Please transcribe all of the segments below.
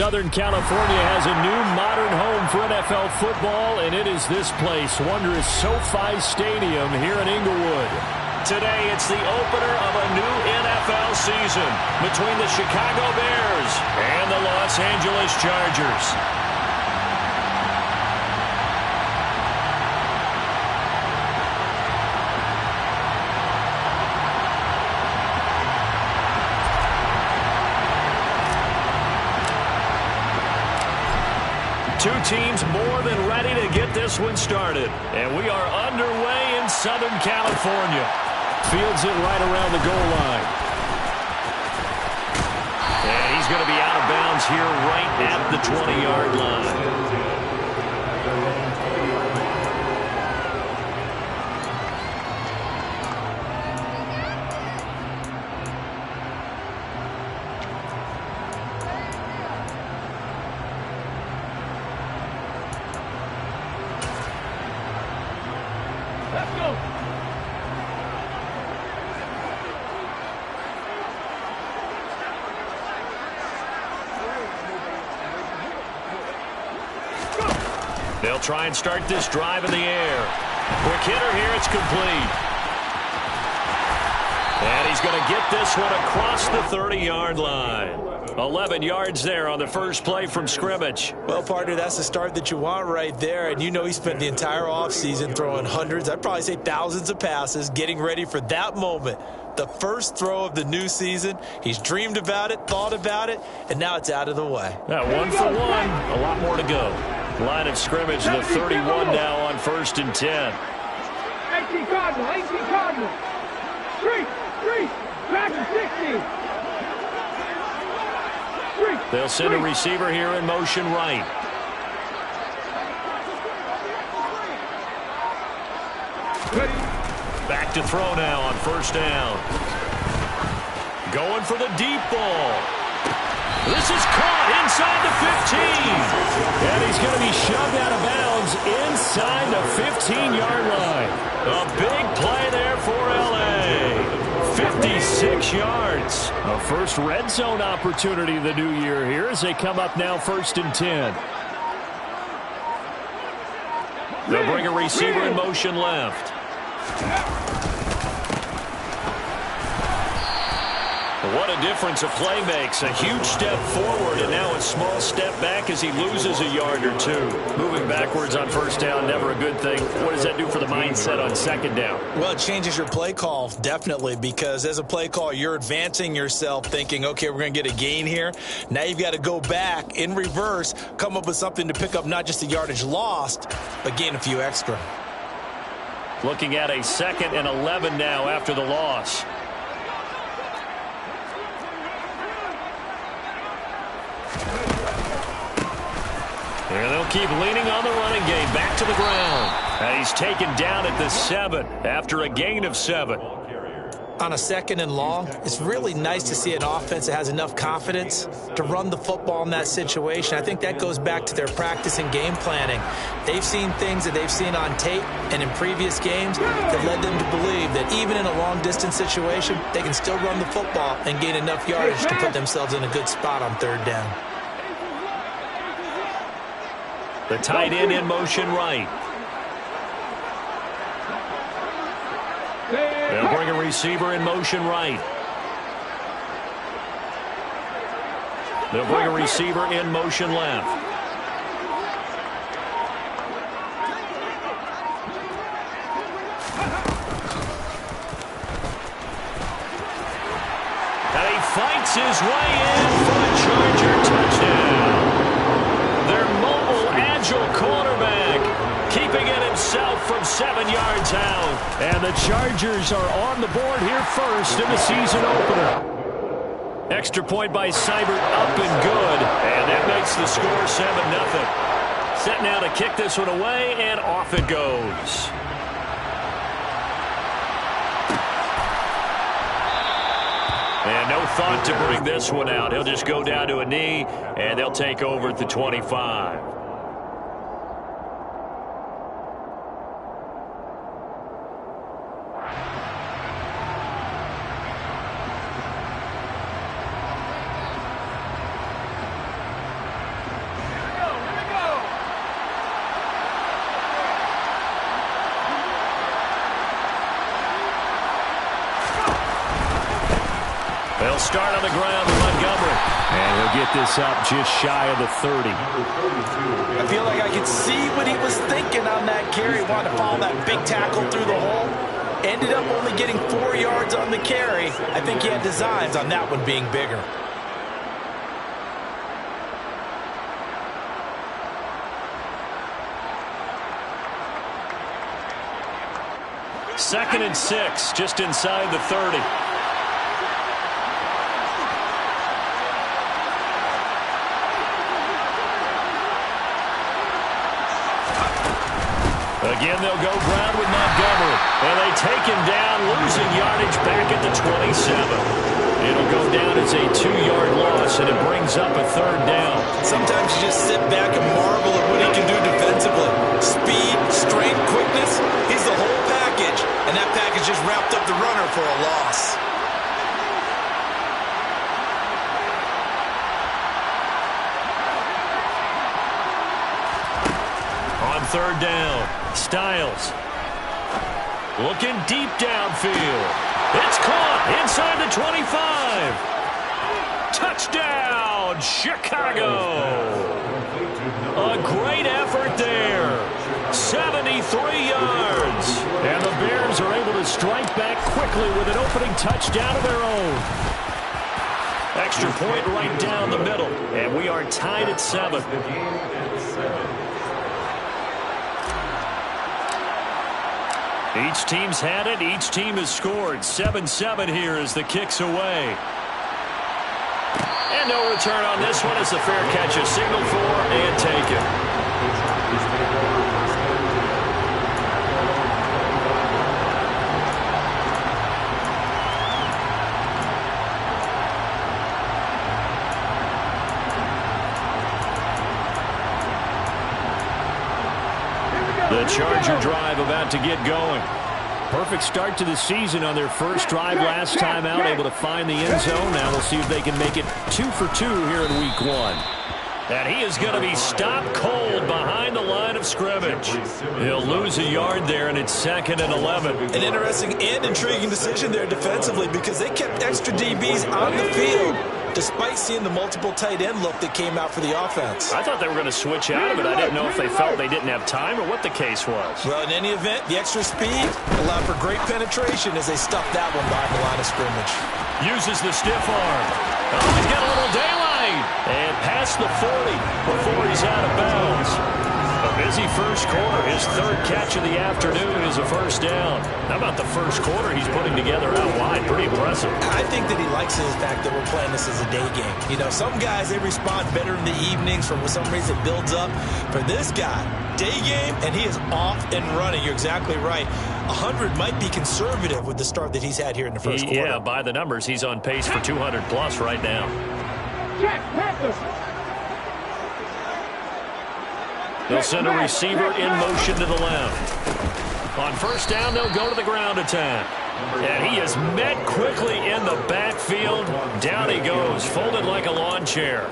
Southern California has a new modern home for NFL football, and it is this place, wondrous SoFi Stadium here in Inglewood. Today, it's the opener of a new NFL season between the Chicago Bears and the Los Angeles Chargers. Two teams more than ready to get this one started. And we are underway in Southern California. Fields it right around the goal line. And he's going to be out of bounds here right at the 20-yard line. They'll try and start this drive in the air. Quick hitter here, it's complete. And he's going to get this one across the 30-yard line. 11 yards there on the first play from scrimmage. Well, partner, that's the start that you want right there. And you know he spent the entire offseason throwing hundreds, I'd probably say thousands of passes, getting ready for that moment. The first throw of the new season. He's dreamed about it, thought about it, and now it's out of the way. That 1 for 1, a lot more to go. Line of scrimmage, the 31 now on 1st and 10. 18 Cardinal. Street, back to 60. They'll send a receiver here in motion right. Back to throw now on 1st down. Going for the deep ball. This is caught inside the 15. And he's going to be shoved out of bounds inside the 15-yard line. A big play there for L.A. 56 yards. A first red zone opportunity the new year here as they come up now 1st and 10. They'll bring a receiver in motion left. What a difference a play makes. A huge step forward and now a small step back as he loses a yard or two. Moving backwards on 1st down, never a good thing. What does that do for the mindset on 2nd down? Well, it changes your play call, definitely, because as a play call, you're advancing yourself thinking, okay, we're going to get a gain here. Now you've got to go back in reverse, come up with something to pick up not just the yardage lost, but gain a few extra. Looking at a 2nd and 11 now after the loss. And they'll keep leaning on the running game. Back to the ground. And he's taken down at the 7 after a gain of 7. On a 2nd and long, it's really nice to see an offense that has enough confidence to run the football in that situation. I think that goes back to their practice and game planning. They've seen things that they've seen on tape and in previous games that led them to believe that even in a long-distance situation, they can still run the football and gain enough yardage to put themselves in a good spot on 3rd down. The tight end in motion right. They'll bring a receiver in motion right. They'll bring a receiver in motion left. And he fights his way in for a Charger touchdown. Their mobile, agile quarterback keeping it himself from 7 yards out. And the Chargers are on the board here first in the season opener. Extra point by Seibert, up and good. And that makes the score 7-0. Set now to kick this one away, and off it goes. And no thought to bring this one out. He'll just go down to a knee, and they'll take over at the 25. start on the ground with Montgomery. And he'll get this up just shy of the 30. I feel like I could see what he was thinking on that carry. Wanted to follow that big tackle through the hole. Ended up only getting 4 yards on the carry. I think he had designs on that one being bigger. Second and 6, just inside the 30. Again, they'll go ground with Montgomery. And they take him down, losing yardage back at the 27. It'll go down as a 2-yard loss, and it brings up a 3rd down. Sometimes you just sit back and marvel at what he can do defensively. Speed, strength, quickness. He's the whole package. And that package just wrapped up the runner for a loss. On 3rd down, Styles. Looking deep downfield. It's caught inside the 25. Touchdown, Chicago. A great effort there. 73 yards. And the Bears are able to strike back quickly with an opening touchdown of their own. Extra point right down the middle. And we are tied at 7. Each team's had it. Each team has scored. 7-7 here as the kick's away. And no return on this one as the fair catch is signaled for and taken. The Charger drive about to get going. Perfect start to the season on their first drive last time out, able to find the end zone. Now we'll see if they can make it 2 for 2 here in week 1. And he is going to be stopped cold behind the line of scrimmage. He'll lose a yard there, and it's 2nd and 11. An interesting and intriguing decision there defensively because they kept extra DBs on the field despite seeing the multiple tight end look that came out for the offense. I thought they were going to switch out of it. I didn't know if they felt they didn't have time or what the case was. Well, in any event, the extra speed allowed for great penetration as they stuffed that one behind the line of scrimmage. Uses the stiff arm. Oh, he's got a little daylight. And past the 40 before he's out of bounds. A busy first quarter. His 3rd catch of the afternoon is a first down. How about the first quarter he's putting together out wide? Pretty impressive. I think that he likes the fact that we're playing this as a day game. You know, some guys, they respond better in the evenings. For some reason, it builds up. For this guy, day game, and he is off and running. You're exactly right. 100 might be conservative with the start that he's had here in the first quarter. Yeah, by the numbers, he's on pace for 200-plus right now. They'll send a receiver in motion to the left. On first down, they'll go to the ground attack. And he is met quickly in the backfield. Down he goes, folded like a lawn chair.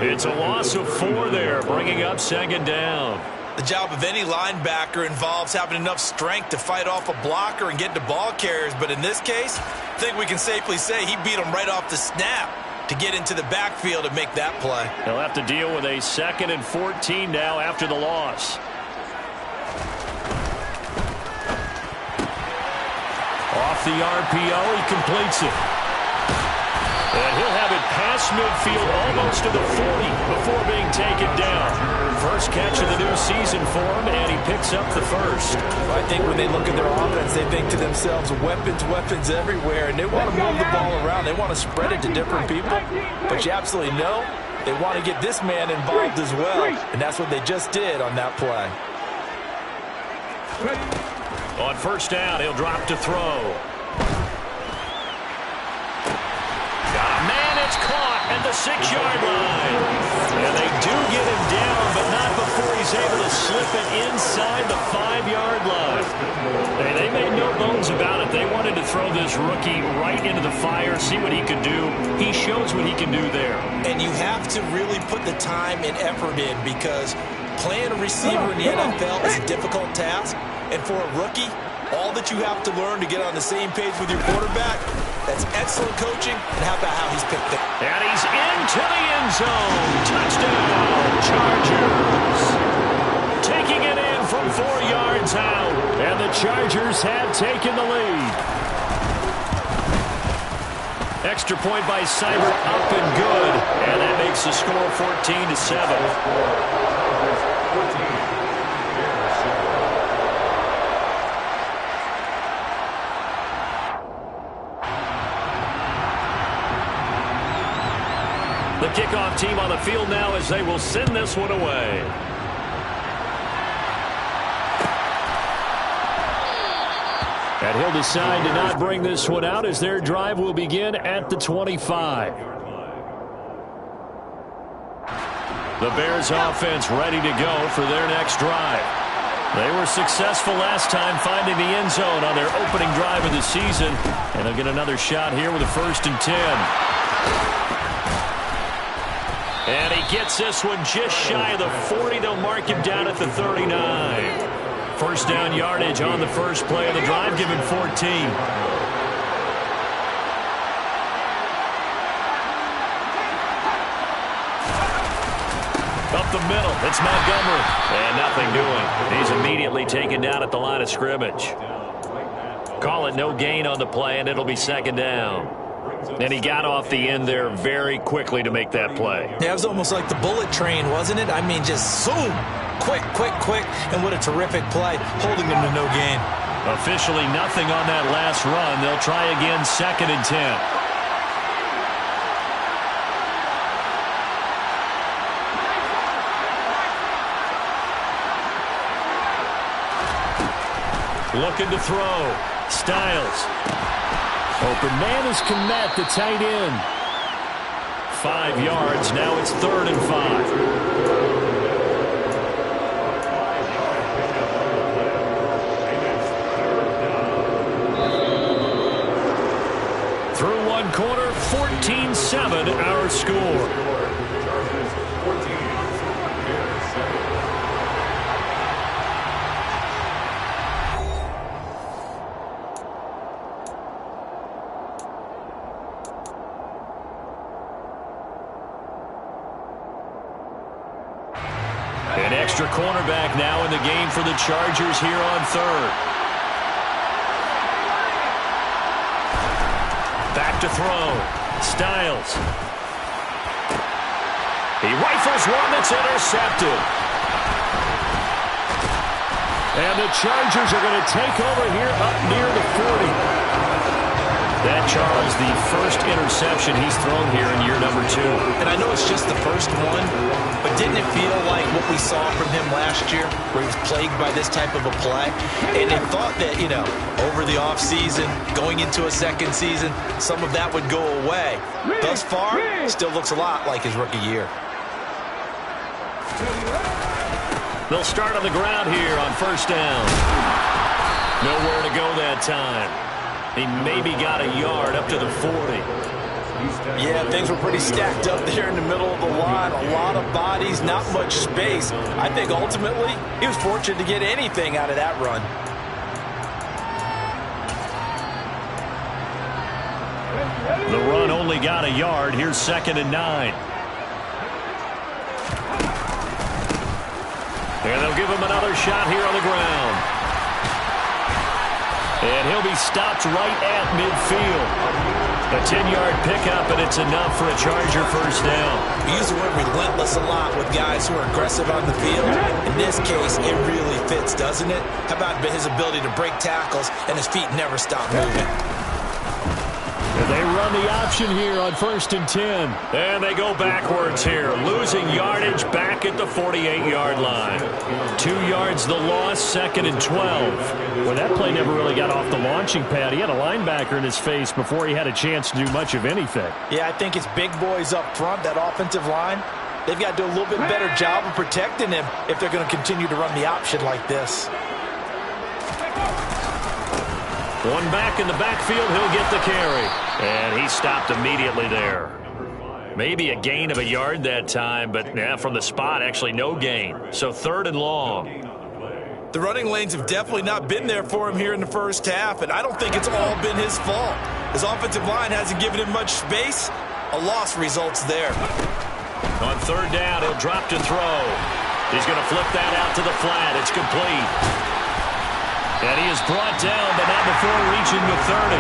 It's a loss of 4 there, bringing up 2nd down. The job of any linebacker involves having enough strength to fight off a blocker and get to ball carriers. But in this case, I think we can safely say he beat him right off the snap to get into the backfield and make that play. He'll have to deal with a 2nd and 14 now after the loss. Off the RPO, he completes it. And he'll have it past midfield almost to the 40 before being taken down. First catch of the new season for him, and he picks up the first. Well, I think when they look at their offense, they think to themselves, weapons, weapons everywhere, and they want to move the ball around. They want to spread it to different people. But you absolutely know they want to get this man involved as well, and that's what they just did on that play. On first down, he'll drop to throw. Caught at the 6-yard line. And they do get him down, but not before he's able to slip it inside the 5-yard line. They made no bones about it. They wanted to throw this rookie right into the fire, see what he could do. He shows what he can do there. And you have to really put the time and effort in because playing a receiver in the NFL is a difficult task. And for a rookie, all that you have to learn to get on the same page with your quarterback That's excellent coaching, and how about how he's picked it? And he's into the end zone. Touchdown, Chargers. Taking it in from 4 yards out. And the Chargers have taken the lead. Extra point by Seibert, up and good. And that makes the score 14-7. The kickoff team on the field now as they will send this one away. And he'll decide to not bring this one out as their drive will begin at the 25. The Bears offense ready to go for their next drive. They were successful last time finding the end zone on their opening drive of the season. And they'll get another shot here with a 1st and 10. And he gets this one just shy of the 40. They'll mark him down at the 39. First down yardage on the first play of the drive, given 14. Up the middle, it's Montgomery. And nothing doing. He's immediately taken down at the line of scrimmage. Call it no gain on the play, and it'll be 2nd down. And he got off the end there very quickly to make that play. Yeah, it was almost like the bullet train, wasn't it? I mean, just zoom. Quick, quick, quick. And what a terrific play, holding them to no gain. Officially nothing on that last run. They'll try again, 2nd and 10. Looking to throw. Styles. Open man is Kmet, the tight end. 5 yards. Now it's 3rd and 5. Through one quarter, 14-7 our score. An extra cornerback now in the game for the Chargers here on 3rd. Back to throw. Styles. He rifles one that's intercepted. And the Chargers are going to take over here up near the 40. That, Charles, the first interception he's thrown here in year number 2. And I know it's just the first one, but didn't it feel like what we saw from him last year, where he was plagued by this type of a play? And they thought that, over the offseason, going into a second season, some of that would go away. Thus far, still looks a lot like his rookie year. They'll start on the ground here on 1st down. Nowhere to go that time. He maybe got a yard up to the 40. Yeah, things were pretty stacked up there in the middle of the line. A lot of bodies, not much space. I think ultimately he was fortunate to get anything out of that run. The run only got a yard. Here's 2nd and 9. And they'll give him another shot here on the ground. And he'll be stopped right at midfield. A 10-yard pickup, and it's enough for a Charger 1st down. We use the word relentless a lot with guys who are aggressive on the field. In this case, it really fits, doesn't it? How about his ability to break tackles and his feet never stop moving? And they run the option here on 1st and 10. And they go backwards here, losing yardage back at the 48-yard line. 2 yards the loss, 2nd and 12. Well, that play never really got off the launching pad. He had a linebacker in his face before he had a chance to do much of anything. Yeah, I think it's big boys up front, that offensive line. They've got to do a little bit better job of protecting him if they're going to continue to run the option like this. One back in the backfield, he'll get the carry. And he stopped immediately there. Maybe a gain of a yard that time, but from the spot, actually no gain. So 3rd and long. The running lanes have definitely not been there for him here in the first half, and I don't think it's all been his fault. His offensive line hasn't given him much space. A loss results there. On third down, he'll drop to throw. He's going to flip that out to the flat. It's complete. And he is brought down, but not before reaching the 30.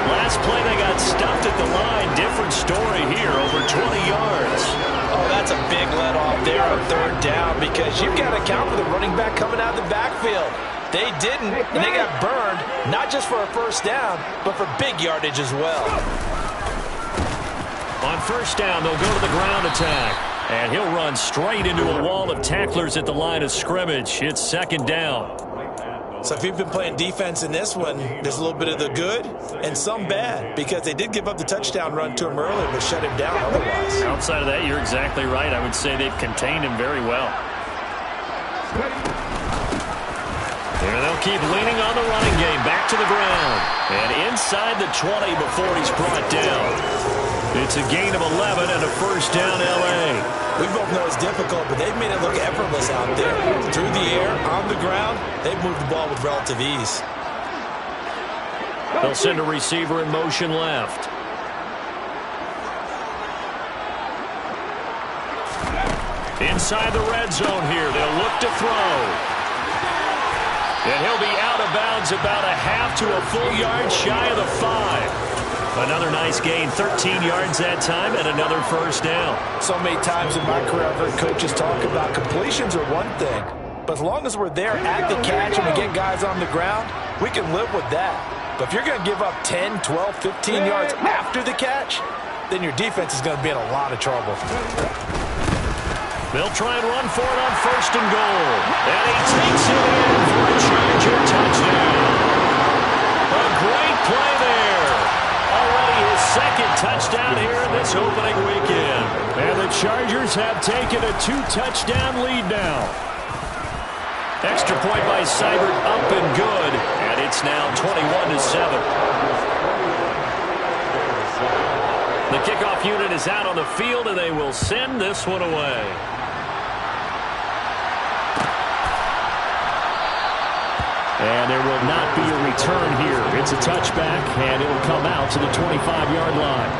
Last play, they got stuffed at the line. Different story here, over 20 yards. Oh, that's a big let off there on third down because you've got to account for the running back coming out of the backfield. They didn't, and they got burned, not just for a first down, but for big yardage as well. On first down, they'll go to the ground attack. And he'll run straight into a wall of tacklers at the line of scrimmage. It's second down. So if you've been playing defense in this one, there's a little bit of the good and some bad because they did give up the touchdown run to him earlier but shut him down otherwise. Outside of that, you're exactly right. I would say they've contained him very well. Here they'll keep leaning on the running game. Back to the ground. And inside the 20 before he's brought down. It's a gain of 11 and a first down, L.A. We both know it's difficult, but they've made it look effortless out there. Through the air, on the ground, they've moved the ball with relative ease. They'll send a receiver in motion left. Inside the red zone here, they'll look to throw. And he'll be out of bounds about a half to a full yard shy of the 5. Another nice gain, 13 yards that time, and another first down. So many times in my career, I've heard coaches talk about completions are one thing. But as long as we're there at the catch and we get guys on the ground, we can live with that. But if you're going to give up 10, 12, 15 yards after the catch, then your defense is going to be in a lot of trouble. They'll try and run for it on first and goal. And he takes it in for a Charger touchdown. A great play there. Already his second touchdown here in this opening weekend. And the Chargers have taken a 2-touchdown lead now. Extra point by Seibert up and good. And it's now 21-7. The kickoff unit is out on the field, and they will send this one away. And there will not be a return here. It's a touchback, and it will come out to the 25-yard line.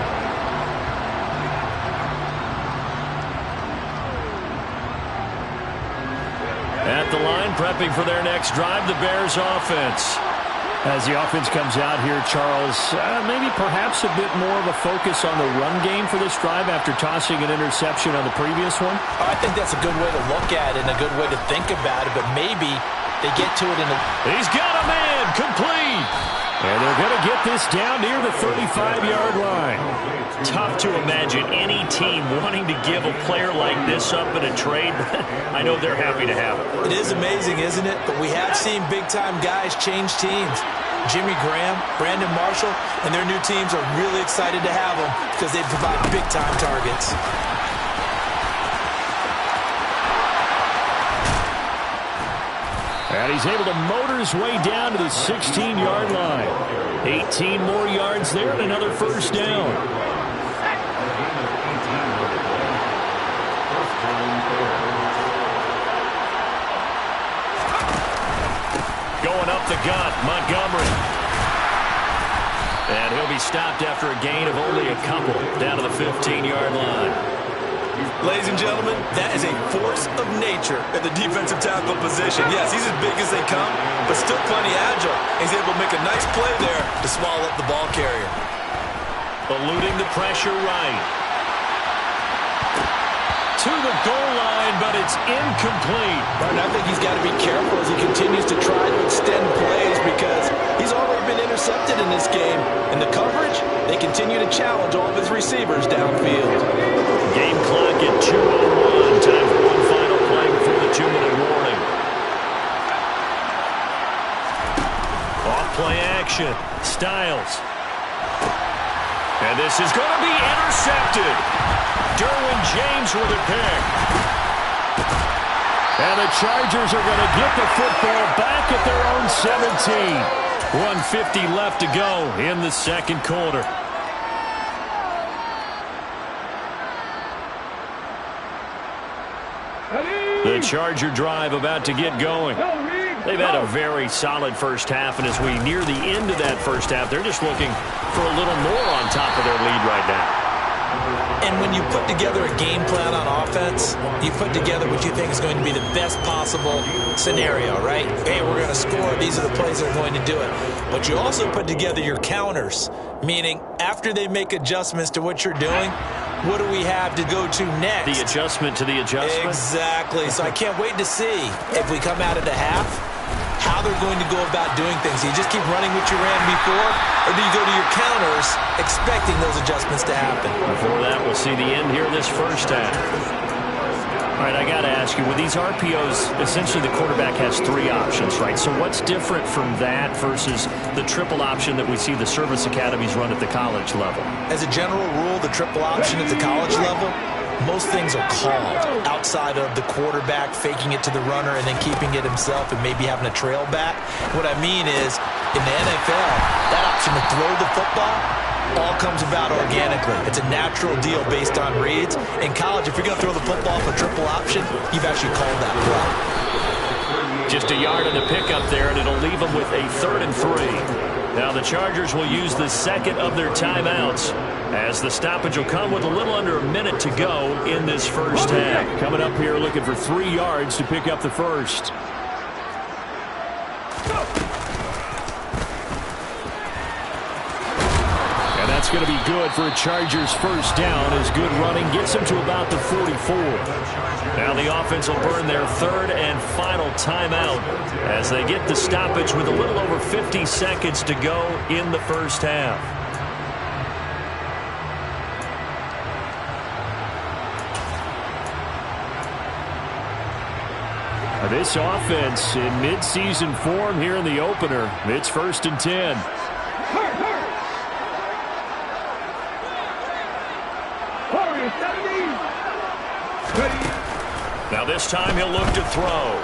At the line, prepping for their next drive, the Bears offense. As the offense comes out here, Charles, maybe perhaps a bit more of a focus on the run game for this drive after tossing an interception on the previous one? I think that's a good way to look at it and a good way to think about it, but maybe they get to it in the... He's got a man, complete! And they're going to get this down near the 35-yard line. Tough to imagine any team wanting to give a player like this up in a trade. I know they're happy to have it. It is amazing, isn't it? But we have seen big-time guys change teams. Jimmy Graham, Brandon Marshall, and their new teams are really excited to have them because they provide big-time targets. And he's able to motor his way down to the 16-yard line. 18 more yards there and another first down. Going up the gut, Montgomery. And he'll be stopped after a gain of only a couple down to the 15-yard line. Ladies and gentlemen, that is a force of nature at the defensive tackle position. Yes, he's as big as they come, but still plenty agile. He's able to make a nice play there to swallow up the ball carrier. Eluding the pressure right. To the goal line, but it's incomplete. And I think he's got to be careful as he continues to try to extend plays because he's already been intercepted in this game. And the coverage, they continue to challenge all of his receivers downfield. Game clock at 2:01. Time for one final play before the 2-minute warning. Off-play action. Styles. And this is going to be intercepted. Derwin James with a pick. And the Chargers are going to get the football back at their own 17. 1:50 left to go in the second quarter. The Charger drive about to get going. They've had a very solid first half, and as we near the end of that first half, they're just looking for a little more on top of their lead right now. And when you put together a game plan on offense, you put together what you think is going to be the best possible scenario, right? Hey, we're going to score. These are the plays that are going to do it. But you also put together your counters, meaning after they make adjustments to what you're doing, what do we have to go to next? The adjustment to the adjustment? Exactly. So I can't wait to see if we come out of the half, how they're going to go about doing things. Do you just keep running what you ran before, or do you go to your counters expecting those adjustments to happen? Before that, we'll see the end here this first half. All right, I got to ask you, with these RPOs, essentially the quarterback has 3 options, right? So what's different from that versus the triple option that we see the service academies run at the college level? As a general rule, the triple option at the college level, most things are called outside of the quarterback faking it to the runner and then keeping it himself and maybe having a trail back. What I mean is, in the NFL, that option to throw the football all comes about organically. It's a natural deal based on reads. In college, if you're going to throw the football for triple option, you've actually called that play. Just a yard in the pickup there, and it'll leave them with a 3rd and 3. Now the Chargers will use the second of their timeouts, as the stoppage will come with a little under a minute to go in this first half. Coming up here looking for 3 yards to pick up the first. And that's going to be good for a Chargers first down, as good running gets them to about the 44. Now the offense will burn their 3rd and final timeout as they get the stoppage with a little over 50 seconds to go in the first half. This offense in midseason form here in the opener. It's 1st and 10. Now this time he'll look to throw.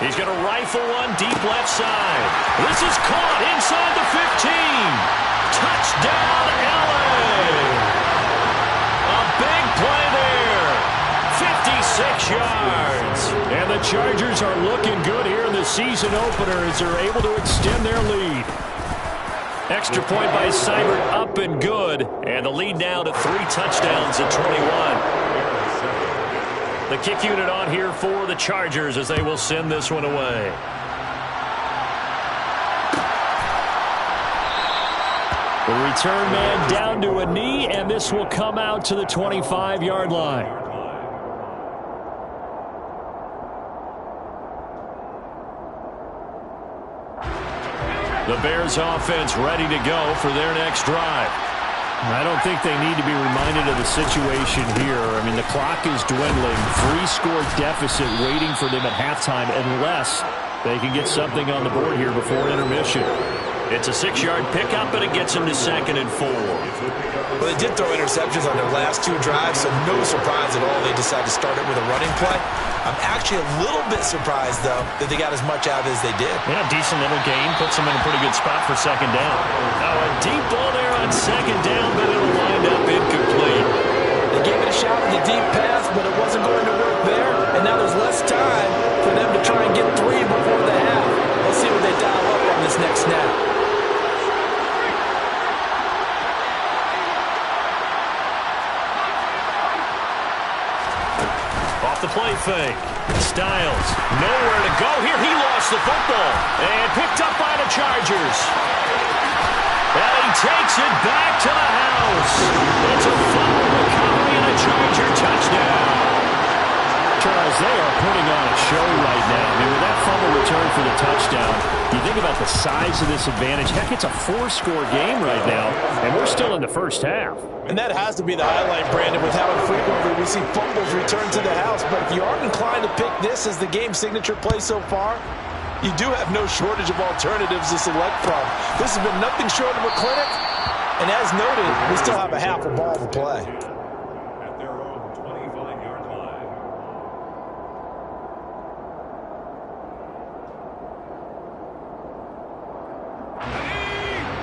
He's going to rifle one deep left side. This is caught inside the 15. Touchdown, LA. A big play there. 56 yards. And the Chargers are looking good here in the season opener as they're able to extend their lead. Extra point by Seibert, up and good. And the lead now to 3 touchdowns at 21. The kick unit on here for the Chargers as they will send this one away. The return man down to a knee, and this will come out to the 25-yard line. The Bears offense ready to go for their next drive. I don't think they need to be reminded of the situation here. I mean, the clock is dwindling. 3-score deficit waiting for them at halftime unless they can get something on the board here before intermission. It's a 6-yard pickup, and it gets them to 2nd and 4. Well, they did throw interceptions on their last 2 drives, so no surprise at all they decided to start it with a running play. I'm actually a little bit surprised, though, that they got as much out of it as they did. Yeah, decent little gain. Puts them in a pretty good spot for 2nd down. Now a deep ball there on 2nd down, but it'll wind up incomplete. They gave it a shot with the deep pass, but it wasn't going to work there. And now there's less time for them to try and get 3 before the half. Let's see what they dial up on this next snap. Off the play fake. Styles, nowhere to go here. He lost the football and picked up by the Chargers. And he takes it back to the house. It's a fumble recovery and a Charger touchdown. Charles, they are putting on a show right now. I mean, with that fumble return for the touchdown, you think about the size of this advantage. Heck, it's a 4-score game right now, and we're still in the first half. And that has to be the highlight, Brandon, with how infrequently we see fumbles return to the house. But if you aren't inclined to pick this as the game signature play so far, you do have no shortage of alternatives to select from. This has been nothing short of a clinic. And as noted, we still have a half a ball to play. At their own 25-yard line.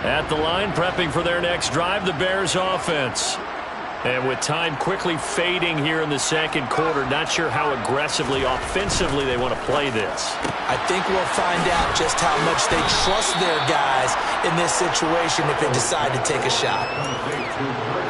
At the line, prepping for their next drive, the Bears offense. And with time quickly fading here in the 2nd quarter, not sure how aggressively, offensively they want to play this. I think we'll find out just how much they trust their guys in this situation if they decide to take a shot.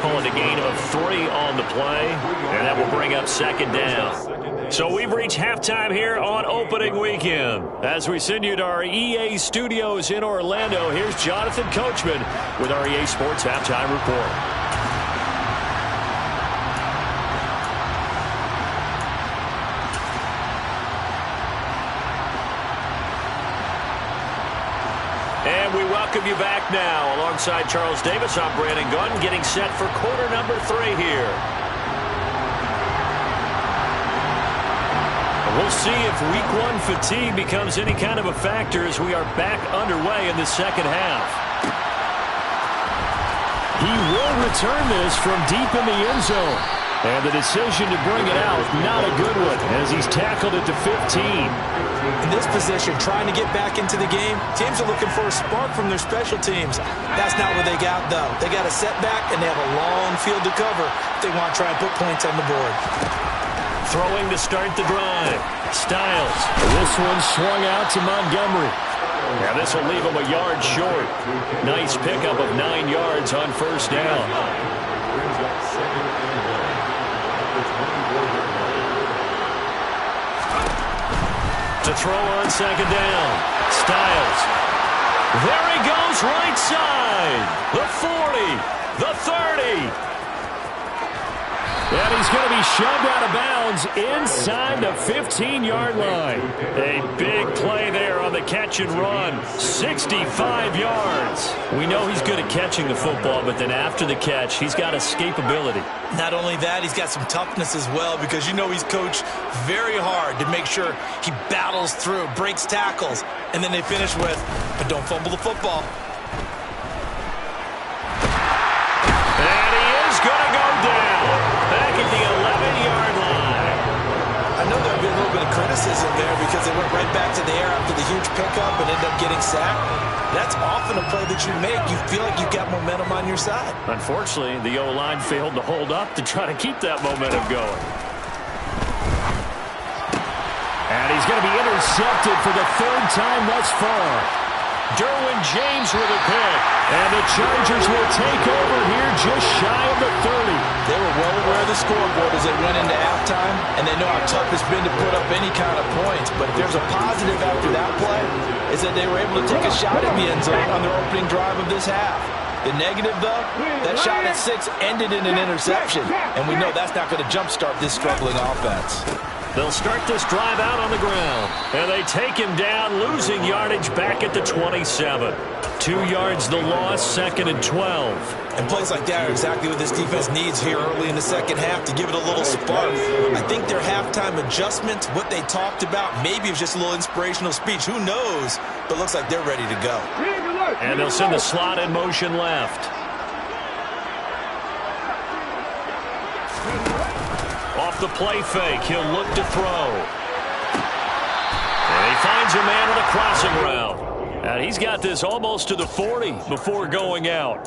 Calling a gain of 3 on the play, and that will bring up second down. So we've reached halftime here on opening weekend. As we send you to our EA studios in Orlando, here's Jonathan Coachman with our EA Sports Halftime Report. And we welcome you back now. Alongside Charles Davis, I'm Brandon Gunn, getting set for quarter number 3 here. We'll see if week 1 fatigue becomes any kind of a factor as we are back underway in the second half. He will return this from deep in the end zone. And the decision to bring it out, not a good one, as he's tackled it to 15. In this position, trying to get back into the game, teams are looking for a spark from their special teams. That's not what they got, though. They got a setback, and they have a long field to cover if they want to try and put points on the board. Throwing to start the drive. Styles. This one swung out to Montgomery. Now this will leave him a yard short. Nice pickup of 9 yards on first down. To throw on second down. Styles. There he goes, right side. The 40. The 30. And he's going to be shoved out of bounds inside the 15-yard line. A big play there on the catch and run. 65 yards. We know he's good at catching the football, but then after the catch, he's got escapability. Not only that, he's got some toughness as well, because you know he's coached very hard to make sure he battles through, breaks tackles, and then they finish with, but don't fumble the football. And he is going to go down. Back at the 11-yard line. I know there'll be a little bit of criticism there because they went right back to the air after the huge pickup and ended up getting sacked. That's often a play that you make. You feel like you've got momentum on your side. Unfortunately, the O-line failed to hold up to try to keep that momentum going. And he's going to be intercepted for the 3rd time thus far. Derwin James with a pick. And the Chargers will take over here just shy of the 30. They were well aware of the scoreboard as they went into halftime, and they know how tough it's been to put up any kind of points. But if there's a positive after that play, is that they were able to take a shot at the end zone on their opening drive of this half. The negative, though, that shot at 6 ended in an interception, and we know that's not going to jumpstart this struggling offense. They'll start this drive out on the ground. And they take him down, losing yardage back at the 27. 2 yards the loss, 2nd and 12. And plays like that are exactly what this defense needs here early in the second half to give it a little spark. I think their halftime adjustment, what they talked about, maybe it was just a little inspirational speech. Who knows? But looks like they're ready to go. And they'll send the slot in motion left. Off the play fake, he'll look to throw. And he finds a man on a crossing route. And he's got this almost to the 40 before going out.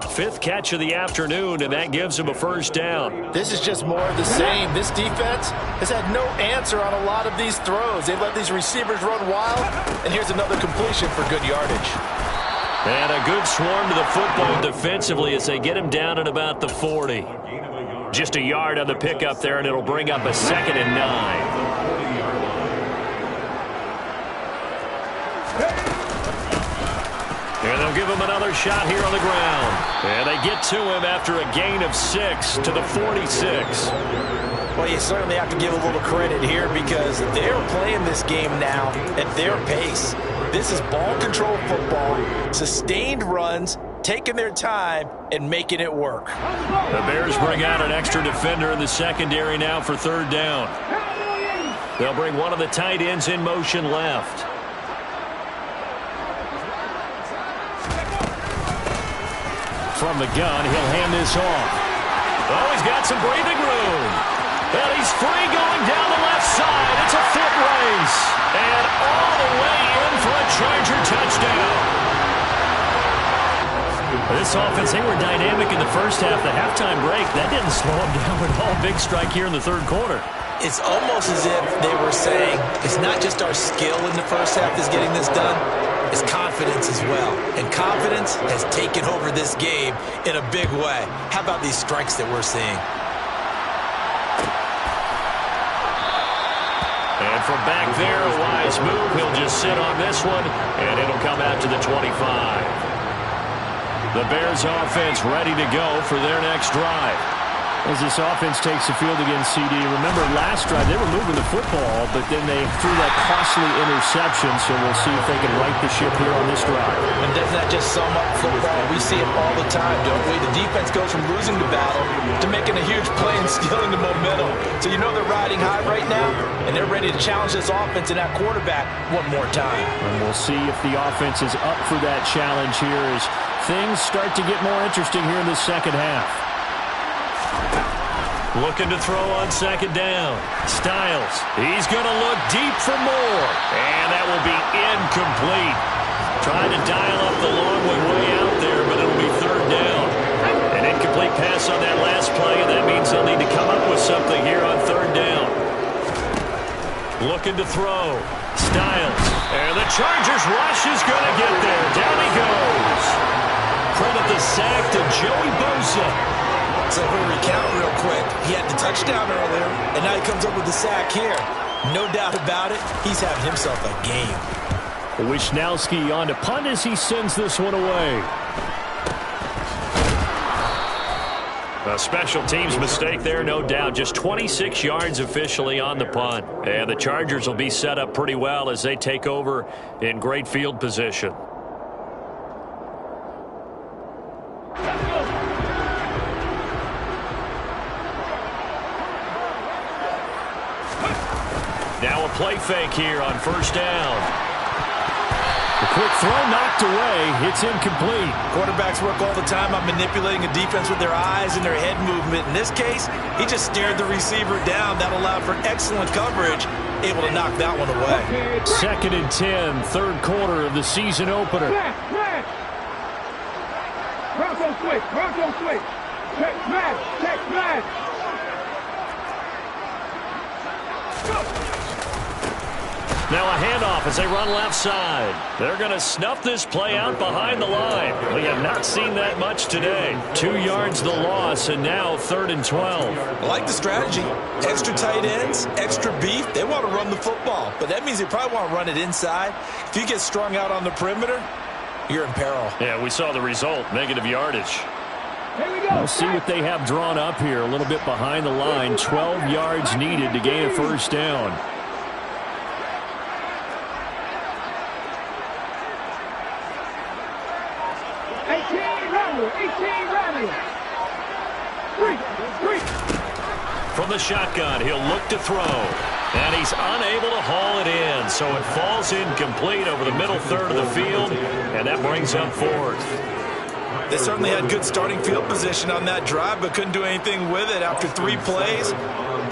5th catch of the afternoon, and that gives him a first down. This is just more of the same. This defense has had no answer on a lot of these throws. They've let these receivers run wild, and here's another completion for good yardage. And a good swarm to the football defensively as they get him down at about the 40. Just a yard on the pickup there, and it'll bring up a 2nd and 9. And they'll give him another shot here on the ground. And they get to him after a gain of 6 to the 46. Well, you certainly have to give a little credit here because they're playing this game now at their pace. This is ball control football, sustained runs, taking their time and making it work. The Bears bring out an extra defender in the secondary now for 3rd down. They'll bring one of the tight ends in motion left. From the gun, he'll hand this off. Oh, he's got some breathing room. And he's free going down the left side. It's a foot race. And all the way in for a Charger touchdown. This offense, they were dynamic in the first half. The halftime break, that didn't slow them down at all. Big strike here in the 3rd quarter. It's almost as if they were saying, it's not just our skill in the first half that's getting this done, it's confidence as well. And confidence has taken over this game in a big way. How about these strikes that we're seeing? And from back there, a wise move. He'll just sit on this one, and it'll come out to the 25. The Bears offense ready to go for their next drive. As this offense takes the field against CD, remember last drive they were moving the football, but then they threw that costly interception, so we'll see if they can right the ship here on this drive. And doesn't that just sum up football? We see it all the time, don't we? The defense goes from losing the battle to making a huge play and stealing the momentum. So you know they're riding high right now, and they're ready to challenge this offense and that quarterback one more time. And we'll see if the offense is up for that challenge here as things start to get more interesting here in the second half. Looking to throw on second down. Styles. He's going to look deep for more. And that will be incomplete. Trying to dial up the long way out there, but it'll be third down. An incomplete pass on that last play, and that means they'll need to come up with something here on third down. Looking to throw. Styles. And the Chargers rush is going to get there. Down he goes. Credit the sack to Joey Bosa. So we'll recount real quick. He had the touchdown earlier, and now he comes up with the sack here. No doubt about it, he's having himself a game. Wishnowski on to punt as he sends this one away. A special teams mistake there, no doubt. Just 26 yards officially on the punt. And the Chargers will be set up pretty well as they take over in great field position. Now a play fake here on first down. The quick throw knocked away. It's incomplete. Quarterbacks work all the time on manipulating a defense with their eyes and their head movement. In this case, he just stared the receiver down. That allowed for excellent coverage, able to knock that one away. Second and 10, third quarter of the season opener. Bronco switch, Bronco switch. Check smash. Now a handoff as they run left side. They're going to snuff this play out behind the line. We have not seen that much today. 2 yards the loss, and now third and 12. I like the strategy. Extra tight ends, extra beef. They want to run the football, but that means they probably want to run it inside. If you get strung out on the perimeter, you're in peril. Yeah, we saw the result, negative yardage. Here we go. We'll see what they have drawn up here. A little bit behind the line. 12 yards needed to gain a first down. 18 running. Three. From the shotgun, he'll look to throw. And he's unable to haul it in, so it falls incomplete over the middle third of the field, and that brings up fourth. They certainly had good starting field position on that drive, but couldn't do anything with it after 3 plays.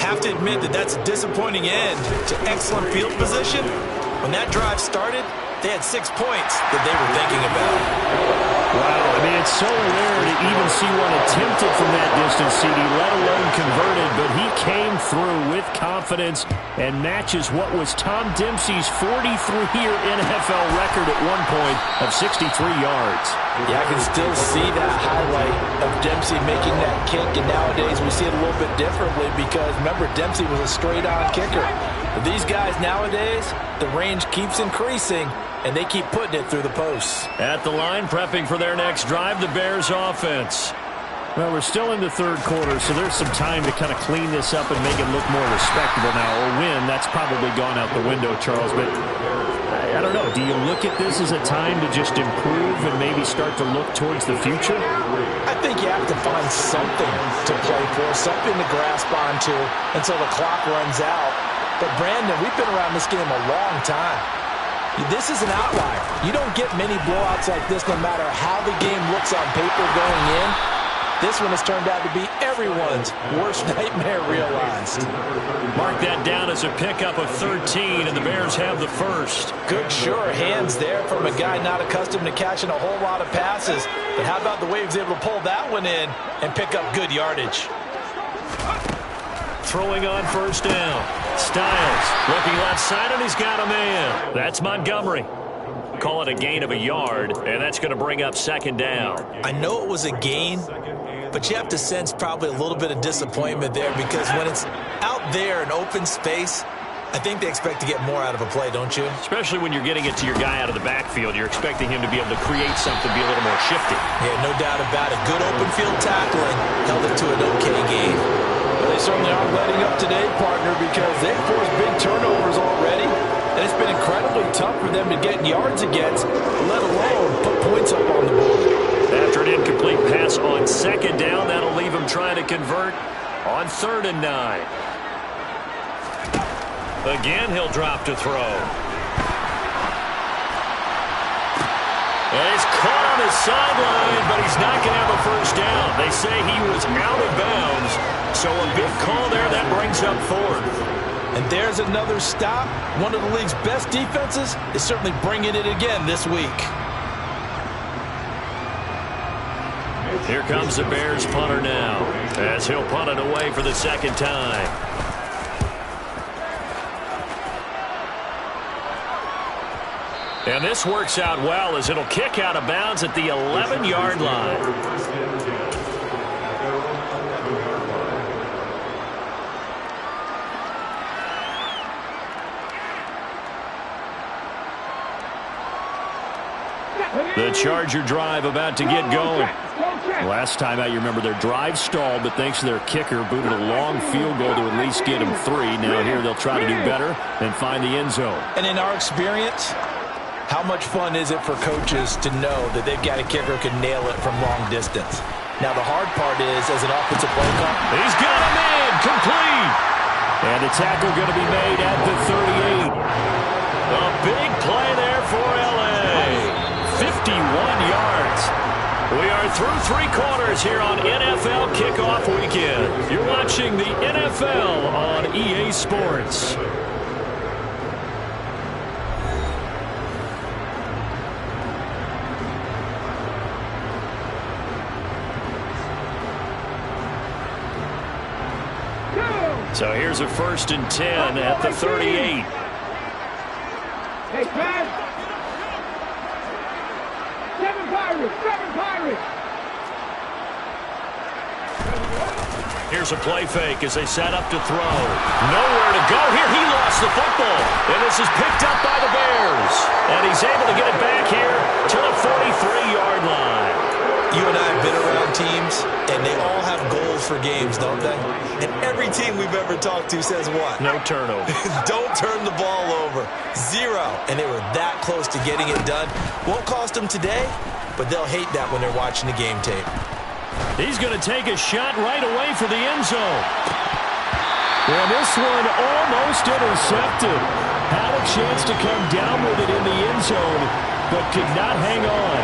Have to admit that that's a disappointing end to excellent field position. When that drive started, they had 6 points that they were thinking about. Wow, I mean, it's so rare to even see one attempted from that distance, CD, let alone converted, but he came through with confidence and matches what was Tom Dempsey's 43-year NFL record at one point of 63 yards. Yeah, I can still see that highlight of Dempsey making that kick, and nowadays we see it a little bit differently because, remember, Dempsey was a straight-on kicker. But these guys nowadays, the range keeps increasing, and they keep putting it through the posts. At the line, prepping for their next drive, the Bears offense. Well, we're still in the third quarter, so there's some time to kind of clean this up and make it look more respectable now. Or win, that's probably gone out the window, Charles. But I don't know. Do you look at this as a time to just improve and maybe start to look towards the future? I think you have to find something to play for, something to grasp onto until the clock runs out. But, Brandon, we've been around this game a long time. This is an outlier. You don't get many blowouts like this no matter how the game looks on paper going in. This one has turned out to be everyone's worst nightmare realized. Mark that down as a pickup of 13, and the Bears have the first. Good, sure hands there from a guy not accustomed to catching a whole lot of passes. But how about the way he was able to pull that one in and pick up good yardage? throwing on first down. Styles looking left side, and he's got a man. That's Montgomery. Call it a gain of a yard, and that's going to bring up second down. I know it was a gain, but you have to sense probably a little bit of disappointment there, because when it's out there in open space, I think they expect to get more out of a play, don't you? Especially when you're getting it to your guy out of the backfield. You're expecting him to be able to create something, be a little more shifty. Yeah, no doubt about it. Good open field tackling held it to an okay gain. Well, they certainly aren't letting up today, partner, because they've forced big turnovers already. And it's been incredibly tough for them to get yards against, let alone put points up on the board. After an incomplete pass on second down, that'll leave him trying to convert on 3rd and 9. Again, he'll drop to throw. And he's caught on his sideline, but he's not going to have a first down. They say he was out of bounds, so a big call there. That brings up 4th. And there's another stop. One of the league's best defenses is certainly bringing it again this week. Here comes the Bears punter now, as he'll punt it away for the second time. And this works out well, as it'll kick out of bounds at the 11-yard line. The Charger drive about to get going. Last time out, you remember their drive stalled, but thanks to their kicker, booted a long field goal to at least get them 3. Now here they'll try to do better and find the end zone. And in our experience, how much fun is it for coaches to know that they've got a kicker who can nail it from long distance? Now the hard part is, as an offensive play call, he's got a man, complete. And the tackle going to be made at the 38. A big play there for LA. 51 yards. We are through 3 quarters here on NFL Kickoff Weekend. You're watching the NFL on EA Sports. So here's a 1st and 10 at the 38. Hey, Pat. 7 Pirates. Here's a play fake as they set up to throw. Nowhere to go here. He lost the football. And this is picked up by the Bears. And he's able to get it back here to the 43-yard line. you and I have been around teams, and they all have goals for games, don't they? And every team we've ever talked to says what? No turnover. Don't turn the ball over. 0. And they were that close to getting it done. Won't cost them today, but they'll hate that when they're watching the game tape. He's going to take a shot right away for the end zone. And this one almost intercepted. Had a chance to come down with it in the end zone, but could not hang on.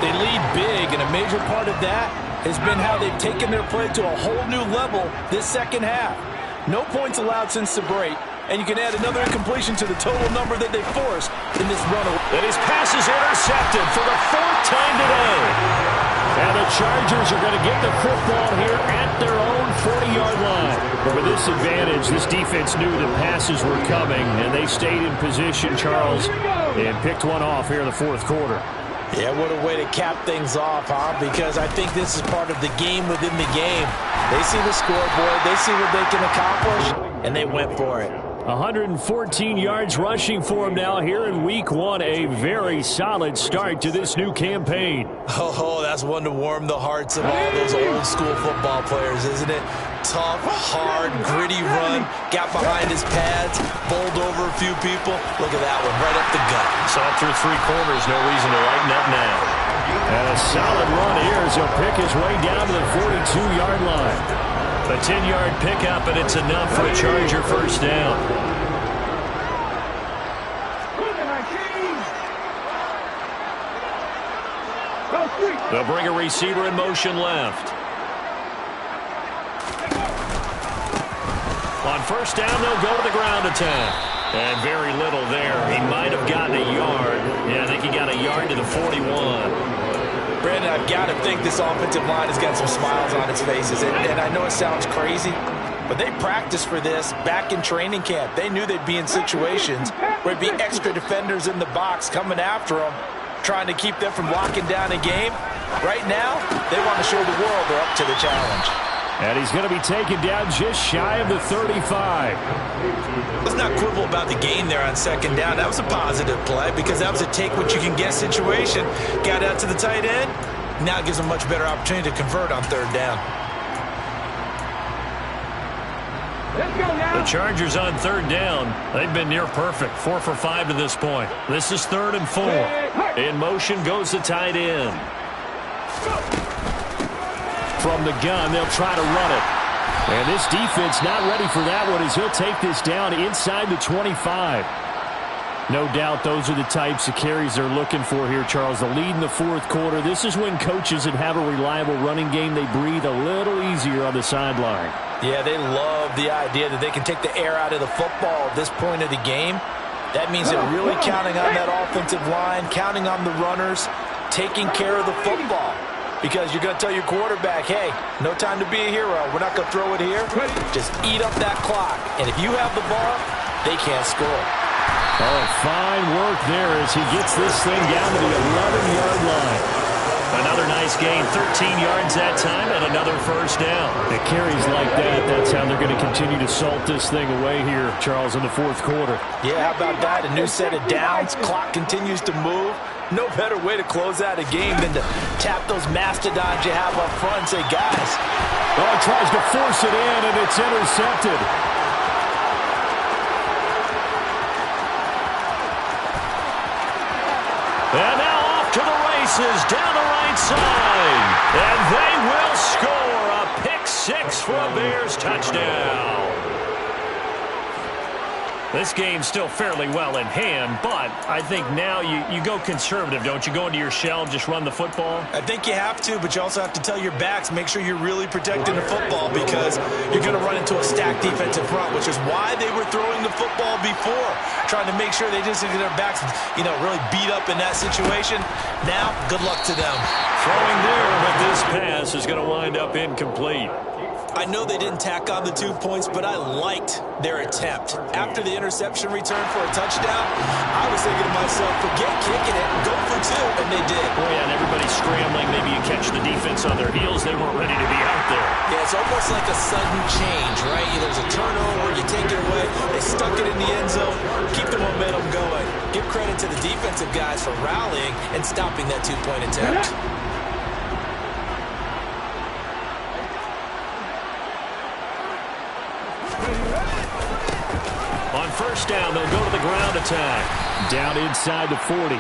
They lead big, and a major part of that has been how they've taken their play to a whole new level this second half. No points allowed since the break, and you can add another incompletion to the total number that they forced in this run. And his pass is intercepted for the 4th time today. And the Chargers are going to get the football here at their own 40-yard line. But with this advantage, this defense knew the passes were coming, and they stayed in position, Charles, and picked one off here in the 4th quarter. Yeah, what a way to cap things off, huh? Because I think this is part of the game within the game. They see the scoreboard, they see what they can accomplish, and they went for it. 114 yards rushing for him now here in week 1. A very solid start to this new campaign. Oh, that's one to warm the hearts of all those old school football players, isn't it? Tough, hard, gritty run, got behind his pads, bowled over a few people. Look at that one, right up the gut. Saw through 3 corners, no reason to lighten up now. And a solid run here as he'll pick his way down to the 42-yard line. A 10-yard pickup, and it's enough for a Charger first down. They'll bring a receiver in motion left. On first down, they'll go to the ground attack. And very little there. He might have gotten a yard. Yeah, I think he got a yard to the 41. Brandon, I've got to think this offensive line has got some smiles on its faces. And I know it sounds crazy, But they practiced for this back in training camp. They knew they'd be in situations where there'd be extra defenders in the box coming after them, trying to keep them from locking down a game. Right now, they want to show the world they're up to the challenge. And he's going to be taken down just shy of the 35. Let's not quibble about the gain there on second down. That was a positive play because that was a take-what-you-can-get situation. Got out to the tight end. Now it gives them a much better opportunity to convert on third down. Let's go now. The Chargers on third down. They've been near perfect. 4 for 5 to this point. This is 3rd and 4. In motion goes the tight end. From the gun, they'll try to run it. And this defense not ready for that one as he'll take this down inside the 25. No doubt those are the types of carries they're looking for here, Charles. The lead in the fourth quarter. This is when coaches that have a reliable running game, they breathe a little easier on the sideline. Yeah, they love the idea that they can take the air out of the football at this point of the game. That means they're really counting on that offensive line, counting on the runners, taking care of the football. Because you're going to tell your quarterback, hey, no time to be a hero. We're not going to throw it here. Just eat up that clock. And if you have the ball, they can't score. Oh, fine work there as he gets this thing down to the 11-yard line. Another nice gain, 13 yards that time, and another first down. It carries like that. That's how they're going to continue to salt this thing away here, Charles, in the fourth quarter. Yeah, how about that? A new set of downs. Clock continues to move. No better way to close out a game than to tap those mastodons you have up front and say, guys. Oh, he tries to force it in, and it's intercepted. And now off to the races, down the right side. And they will score a pick-6 for a Bears touchdown. This game's still fairly well in hand, but I think now you go conservative, don't you? Go into your shell, just run the football? I think you have to, but you also have to tell your backs, make sure you're really protecting the football because you're going to run into a stacked defensive front, which is why they were throwing the football before, trying to make sure they just get their backs, really beat up in that situation. Now, good luck to them. Throwing there, but this pass is going to wind up incomplete. I know they didn't tack on the 2 points, but I liked their attempt. After the interception return for a touchdown, I was thinking to myself, forget kicking it, go for 2, and they did. Oh, yeah, and everybody's scrambling. Maybe you catch the defense on their heels. They weren't ready to be out there. Yeah, it's almost like a sudden change, right? There's a turnover, you take it away, they stuck it in the end zone, keep the momentum going. Give credit to the defensive guys for rallying and stopping that 2-point attempt. On first down, they'll go to the ground attack. Down inside the 40.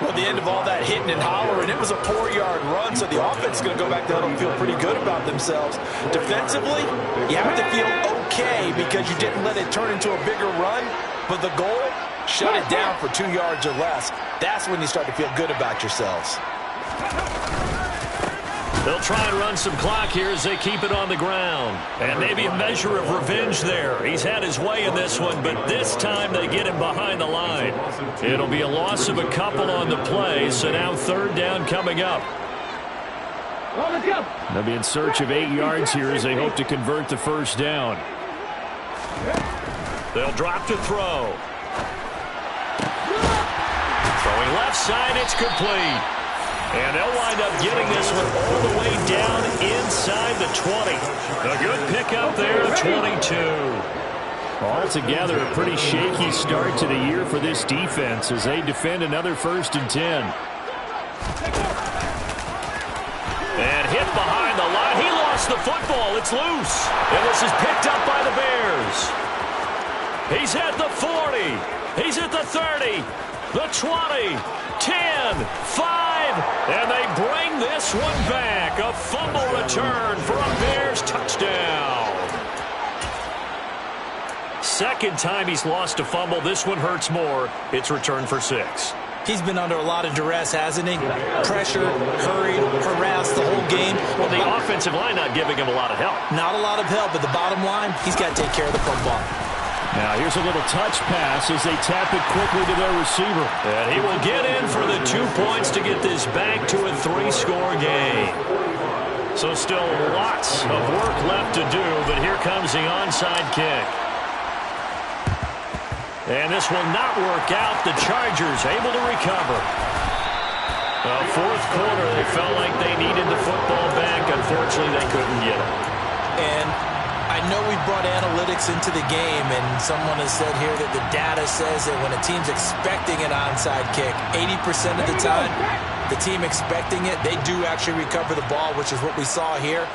Well, at the end of all that hitting and hollering, it was a 4-yard run, so the offense is going to go back down and feel pretty good about themselves. Defensively, you have to feel okay because you didn't let it turn into a bigger run, but the goal, shut it down for 2 yards or less. That's when you start to feel good about yourselves. They'll try and run some clock here as they keep it on the ground. And maybe a measure of revenge there. He's had his way in this one, but this time they get him behind the line. It'll be a loss of a couple on the play, so now third down coming up. They'll be in search of 8 yards here as they hope to convert the first down. They'll drop to throw. Throwing left side, it's complete. And they'll wind up getting this one all the way down inside the 20. A good pickup there, 22. Altogether, a pretty shaky start to the year for this defense as they defend another 1st and 10. And hit behind the line. He lost the football. It's loose. And this is picked up by the Bears. He's at the 40. He's at the 30. The 20. 10, 5, and they bring this one back. A fumble return for a Bears touchdown. Second time he's lost a fumble. This one hurts more. It's returned for 6. He's been under a lot of duress, hasn't he? Pressure, hurried, harassed the whole game. Well, the offensive line not giving him a lot of help. Not a lot of help, but the bottom line, he's got to take care of the football. Now here's a little touch pass as they tap it quickly to their receiver. And he will get in for the 2 points to get this back to a 3-score game. So still lots of work left to do, but here comes the onside kick. And this will not work out. The Chargers able to recover. Fourth quarter, they felt like they needed the football back. Unfortunately, they couldn't get it. And I know we brought analytics into the game, and someone has said here that the data says that when a team's expecting an onside kick, 80% of the time, the team expecting it, they do actually recover the ball, which is what we saw here.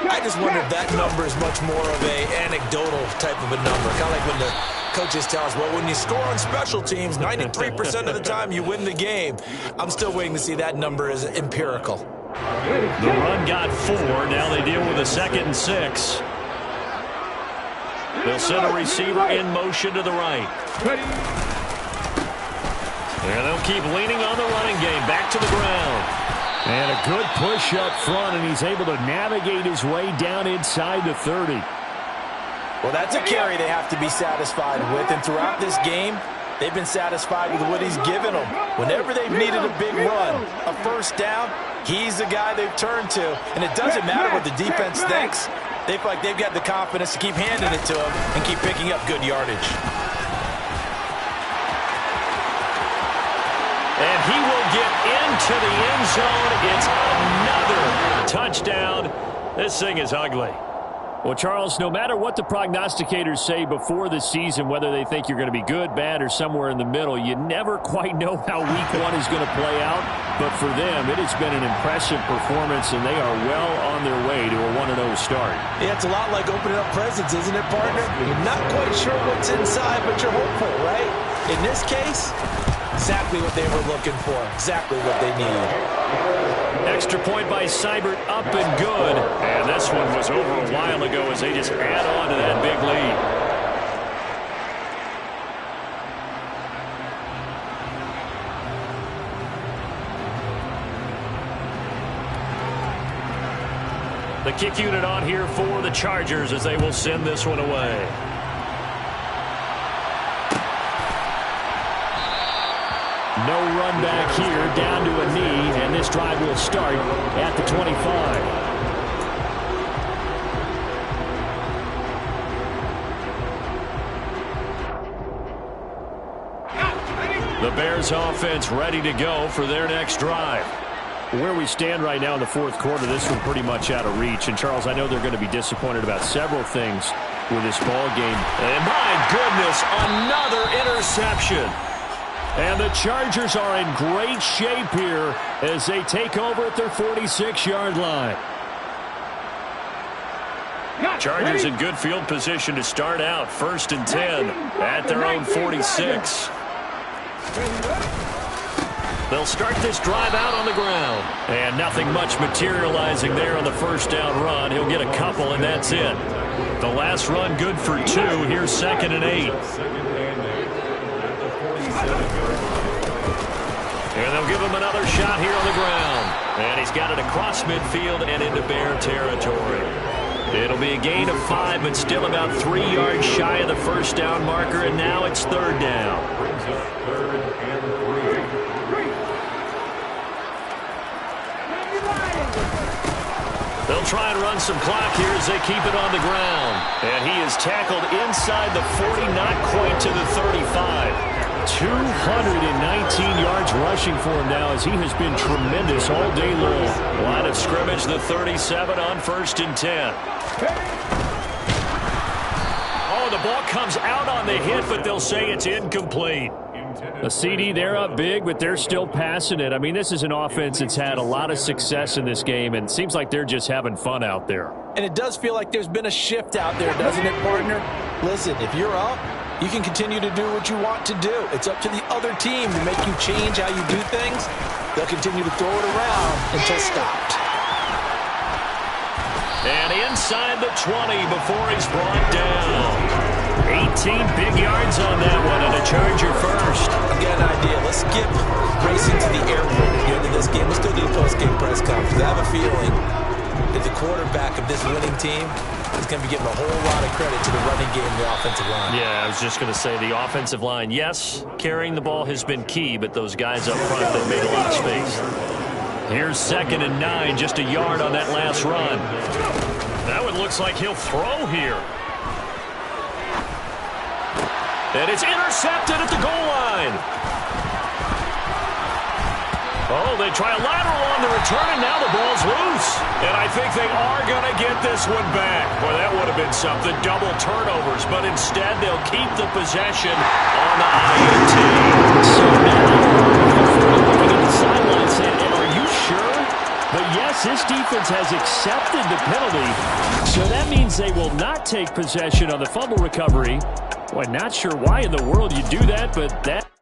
I just wonder if that number is much more of a anecdotal type of a number. Kind of like when the coaches tell us, well, when you score on special teams, 93% of the time you win the game. I'm still waiting to see that number as empirical. The run got 4. Now they deal with a 2nd and 6. They'll send a receiver in motion to the right. And they'll keep leaning on the running game. Back to the ground. And a good push up front, and he's able to navigate his way down inside the 30. Well, that's a carry they have to be satisfied with. And throughout this game, they've been satisfied with what he's given them. Whenever they've needed a big run, a first down, he's the guy they've turned to. And it doesn't matter what the defense thinks. They feel like they've got the confidence to keep handing it to him and keep picking up good yardage. And he will get into the end zone. It's another touchdown. This thing is ugly. Well, Charles, no matter what the prognosticators say before the season, whether they think you're going to be good, bad, or somewhere in the middle, you never quite know how week 1 is going to play out. But for them, it has been an impressive performance, and they are well on their way to a 1-0 start. Yeah, it's a lot like opening up presents, isn't it, partner? You're not quite sure what's inside, but you're hopeful, right? In this case, exactly what they were looking for, exactly what they needed. Extra point by Seibert, up and good. And this one was over a while ago as they just add on to that big lead. The kick unit on here for the Chargers as they will send this one away. No run back here, down to a knee, and this drive will start at the 25. The Bears offense ready to go for their next drive. Where we stand right now in the fourth quarter, this one pretty much out of reach. And, Charles, I know they're going to be disappointed about several things with this ball game. And, my goodness, another interception. And the Chargers are in great shape here as they take over at their 46-yard line. Chargers in good field position to start out. 1st and 10 at their own 46. They'll start this drive out on the ground. And nothing much materializing there on the first down run. He'll get a couple, and that's it. The last run good for 2. Here's 2nd and 8. And they'll give him another shot here on the ground. And he's got it across midfield and into Bear territory. It'll be a gain of 5, but still about 3 yards shy of the first down marker, and now it's 3rd down. Brings up 3rd and 3. They'll try and run some clock here as they keep it on the ground. And he is tackled inside the 40, not quite to the 35. 219 yards rushing for him now as he has been tremendous all day long. Line of scrimmage, the 37 on 1st and 10. Oh, the ball comes out on the hit, but they'll say it's incomplete. A CD, they're up big, but they're still passing it. I mean, this is an offense that's had a lot of success in this game, and it seems like they're just having fun out there. And it does feel like there's been a shift out there, doesn't it, partner? Listen, if you're up, you can continue to do what you want to do. It's up to the other team to make you change how you do things. They'll continue to throw it around until stopped. And inside the 20 before he's brought down. 18 big yards on that one, and a Charger first. I've got an idea. Let's skip racing to the airport at the end of this game. Let's go do the post-game press conference. I have a feeling that the quarterback of this winning team is going to be giving a whole lot of credit to the running game and the offensive line. Yeah, I was just going to say the offensive line. Yes, carrying the ball has been key, but those guys up front, they've made a lot of space. Here's 2nd and 9, just a yard on that last run. Now it looks like he'll throw here. And it's intercepted at the goal line. Oh, they try a lateral on the return, and now the ball's loose. And I think they are going to get this one back. Boy, that would have been something, double turnovers. But instead, they'll keep the possession on the INT. So now, looking at the sideline saying, are you sure? But yes, this defense has accepted the penalty. So that means they will not take possession on the fumble recovery. Boy, not sure why in the world you do that, but that...